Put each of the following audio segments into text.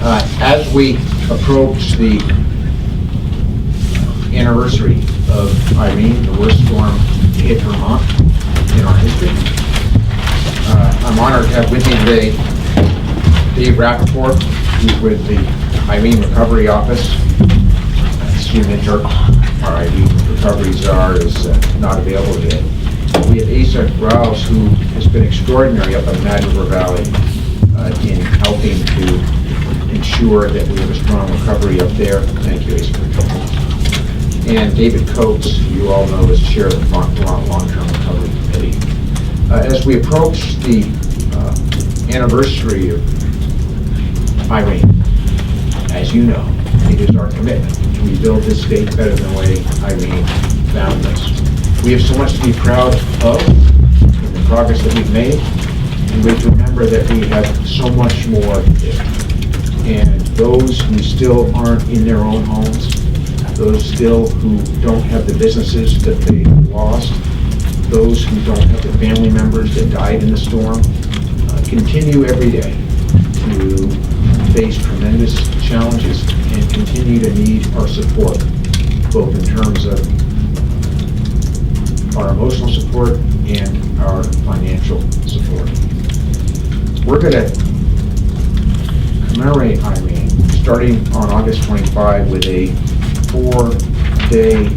As we approach the anniversary of Irene, the worst storm to hit Vermont in our history, I'm honored to have with me today Dave Rappaport, who's with the Irene Recovery Office. Stu Minter, our Irene Recovery Czar, is not available today. We have Asah Rowles, who has been extraordinary up in the Mad River Valley in helping to ensure that we have a strong recovery up there. Thank you, Asah. And David Coates, who you all know, is chair of the Vermont Long-Term Recovery Committee. As we approach the anniversary of Irene, as you know, it is our commitment to rebuild this state better than the way Irene found us. We have so much to be proud of in the progress that we've made, and we have to remember that we have so much more to do. And those who still aren't in their own homes, those still who don't have the businesses that they lost, those who don't have the family members that died in the storm, continue every day to face tremendous challenges and continue to need our support, both in terms of our emotional support and our financial support. We're going to commemorate Irene starting on August 25 with a 4-day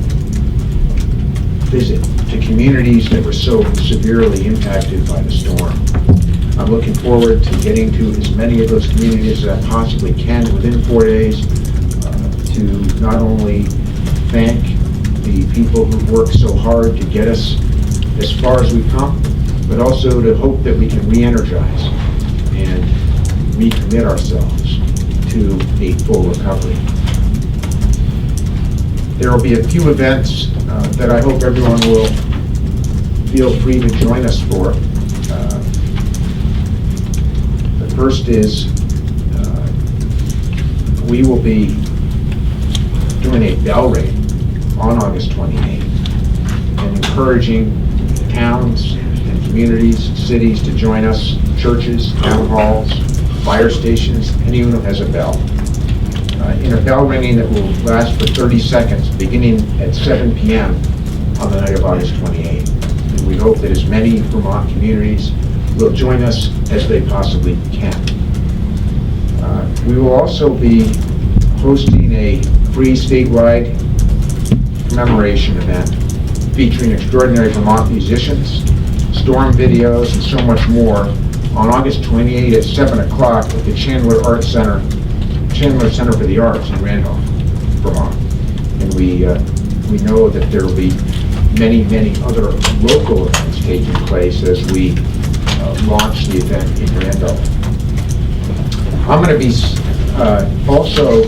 visit to communities that were so severely impacted by the storm. I'm looking forward to getting to as many of those communities as I possibly can within 4 days to not only thank the people who worked so hard to get us as far as we've come, but also to hope that we can re-energize and recommit ourselves to a full recovery. There will be a few events that I hope everyone will feel free to join us for. The first is we will be doing a bell ring on August 28th and encouraging towns and communities, cities to join us, churches, town halls, fire stations, anyone who has a bell. In a bell ringing that will last for 30 seconds, beginning at 7 p.m. on the night of August 28th. And we hope that as many Vermont communities will join us as they possibly can. We will also be hosting a free statewide commemoration event featuring extraordinary Vermont musicians, storm videos, and so much more on August 28th at 7 o'clock at the Chandler Center for the Arts in Randolph, Vermont. And we know that there will be many, many other local events taking place as we launch the event in Randolph. I'm going to be also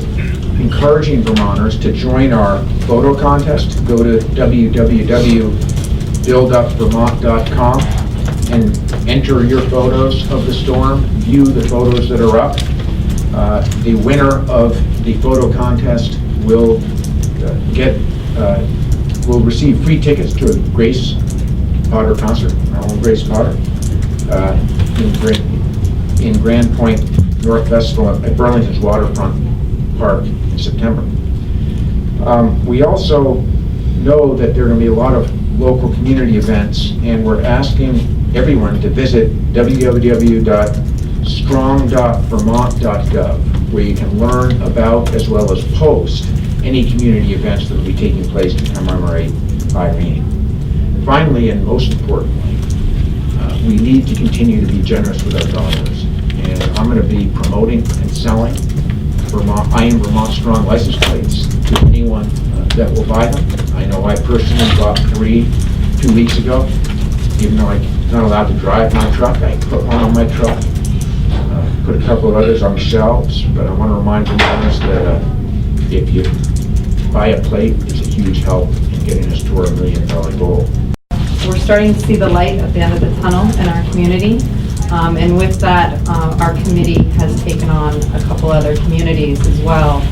encouraging Vermonters to join our photo contest. Go to www.buildupvermont.com and enter your photos of the storm, view the photos that are up. The winner of the photo contest will will receive free tickets to a Grace Potter concert, our own Grace Potter, in Grand Point North Festival at Burlington's Waterfront Park in September. We also know that there are going to be a lot of local community events, and we're asking everyone to visit www.strong.vermont.gov, where you can learn about as well as post any community events that will be taking place to commemorate Irene. Finally, and most importantly, we need to continue to be generous with our dollars. And I'm going to be promoting and selling I Am Vermont Strong license plates to anyone that will buy them. I know I personally bought 3 2 weeks ago. Even though I'm not allowed to drive my truck, I put one on my truck, put a couple of others on the shelves, but I want to remind Vermonters that if you buy a plate, it's a huge help in getting us to our $1 million goal. We're starting to see the light at the end of the tunnel in our community, and with that, our committee has taken on a couple other communities as well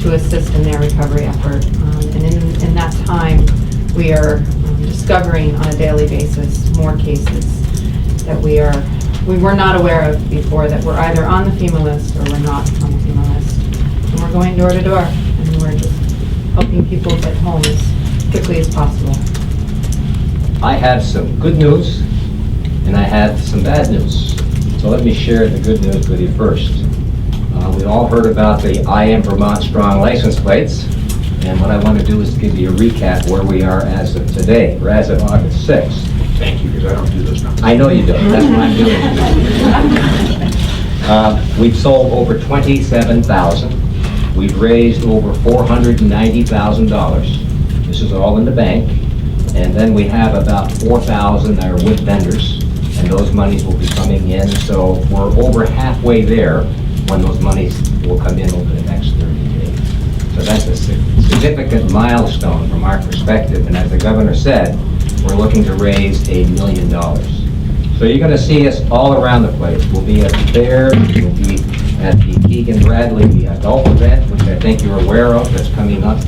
to assist in their recovery effort. And in that time, we are discovering on a daily basis more cases that we were not aware of before, that were either on the FEMA list or were not on the FEMA list. we're going door to door, and we're just helping people get home as quickly as possible. I have some good news, and I have some bad news. So let me share the good news with you first. We all heard about the I Am Vermont Strong license plates, and what I want to do is give you a recap where we are as of today, or as of August 6th. Thank you, because I don't do those numbers. I know you don't, that's why I'm doing it. We've sold over 27,000. We've raised over $490,000. This is all in the bank. And then we have about 4,000 that are with vendors, and those monies will be coming in. So we're over halfway there when those monies will come in over the next 30 days. So that's a significant milestone from our perspective. And as the governor said, we're looking to raise $1 million. So you're going to see us all around the place. We'll be at the fair, we'll be at the Keegan Bradley adult event, which I think you're aware of, that's coming up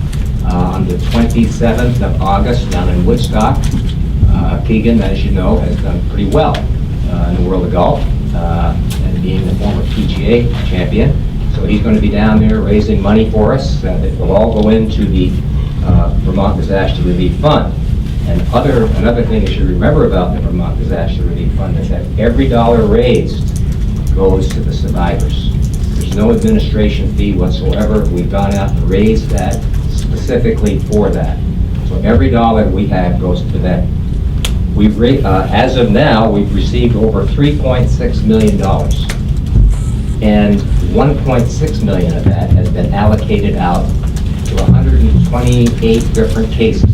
on the 27th of August down in Woodstock. Keegan, as you know, has done pretty well in the world of golf, and being the former PGA champion. So he's going to be down there raising money for us. It will all go into the Vermont Disaster Relief Fund. And another thing you should remember about the Vermont Disaster Relief Fund is that every dollar raised goes to the survivors. There's no administration fee whatsoever. We've gone out and raised that specifically for that. So every dollar we have goes to them. As of now, we've received over $3.6 million. And $1.6 million of that has been allocated out to 128 different cases.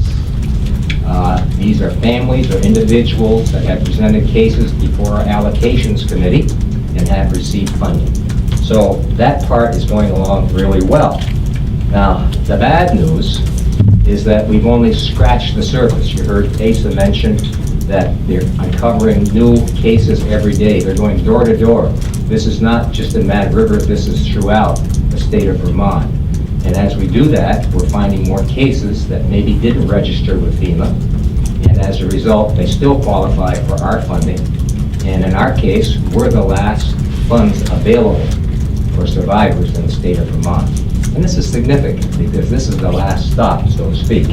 These are families or individuals that have presented cases before our allocations committee and have received funding. So that part is going along really well. Now, the bad news is that we've only scratched the surface. You heard Asah mention that they're uncovering new cases every day. They're going door to door. This is not just in Mad River, this is throughout the state of Vermont. And as we do that, we're finding more cases that maybe didn't register with FEMA. And as a result, they still qualify for our funding. And in our case, we're the last funds available for survivors in the state of Vermont. And this is significant because this is the last stop, so to speak.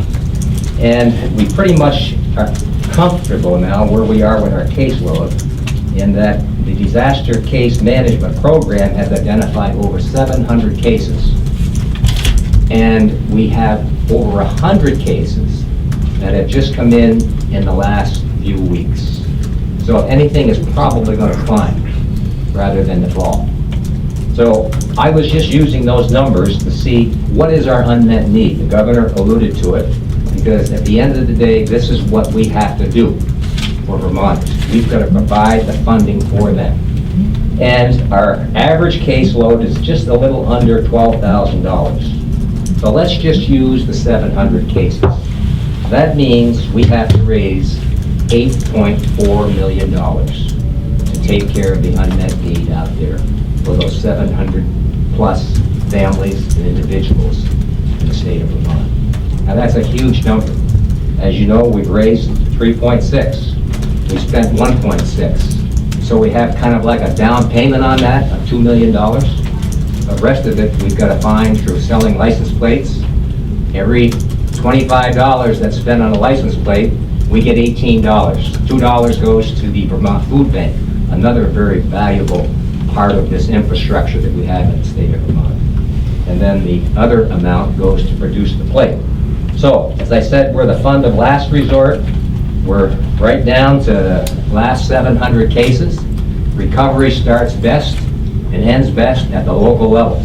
And we pretty much are comfortable now where we are with our caseload, in that the disaster case management program has identified over 700 cases. And we have over 100 cases that have just come in the last few weeks. So anything is probably going to climb rather than the fall. So I was just using those numbers to see what is our unmet need. The governor alluded to it, because at the end of the day, this is what we have to do for Vermonters. We've got to provide the funding for them. And our average caseload is just a little under $12,000. So let's just use the 700 cases. That means we have to raise $8.4 million to take care of the unmet need out there for those 700 plus families and individuals in the state of Vermont. Now that's a huge number. As you know, we've raised 3.6. We spent 1.6. So we have kind of like a down payment on that of $2 million. The rest of it we've got to find through selling license plates. Every $25 that's spent on a license plate, we get $18. $2 goes to the Vermont Food Bank, another very valuable part of this infrastructure that we have in the state of Vermont. And then the other amount goes to produce the plate. So, as I said, we're the fund of last resort. We're right down to the last 700 cases. Recovery starts best and ends best at the local level.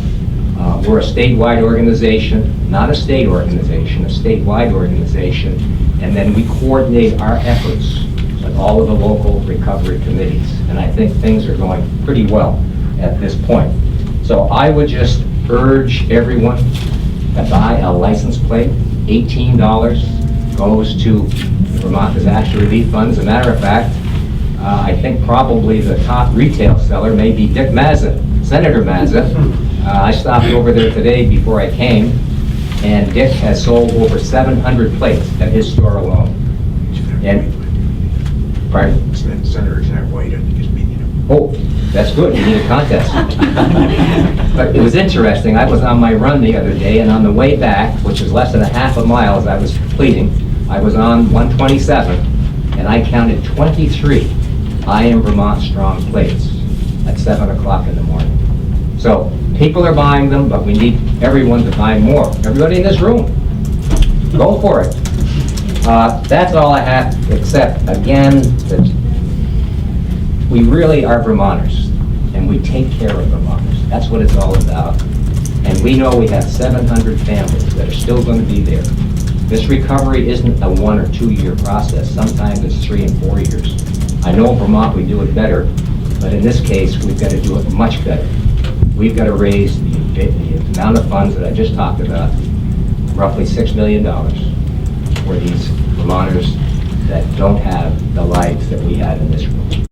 We're a statewide organization, not a state organization, a statewide organization, and then we coordinate our efforts with all of the local recovery committees. And I think things are going pretty well at this point. So I would just urge everyone to buy a license plate. $18 goes to the Vermont Disaster Relief Fund. As a matter of fact, I think probably the top retail seller may be Dick Mazza, Senator Mazza. I stopped over there today before I came, and Dick has sold over 700 plates at his store alone. And, pardon? Senator's not white, I think it's medium. Oh, that's good, we need a contest. But it was interesting, I was on my run the other day, and on the way back, which is less than a half a mile as I was completing, I was on 127, and I counted 23 I Am Vermont Strong plates at 7 o'clock in the morning. So, people are buying them, but we need everyone to buy more. Everybody in this room, go for it. That's all I have, except, again, that we really are Vermonters, and we take care of Vermonters. That's what it's all about. And we know we have 700 families that are still going to be there. This recovery isn't a 1 or 2 year process. Sometimes it's 3 and 4 years. I know in Vermont we do it better, but in this case, we've got to do it much better. We've got to raise the amount of funds that I just talked about, roughly $6 million, for these Vermonters that don't have the lives that we have in this room.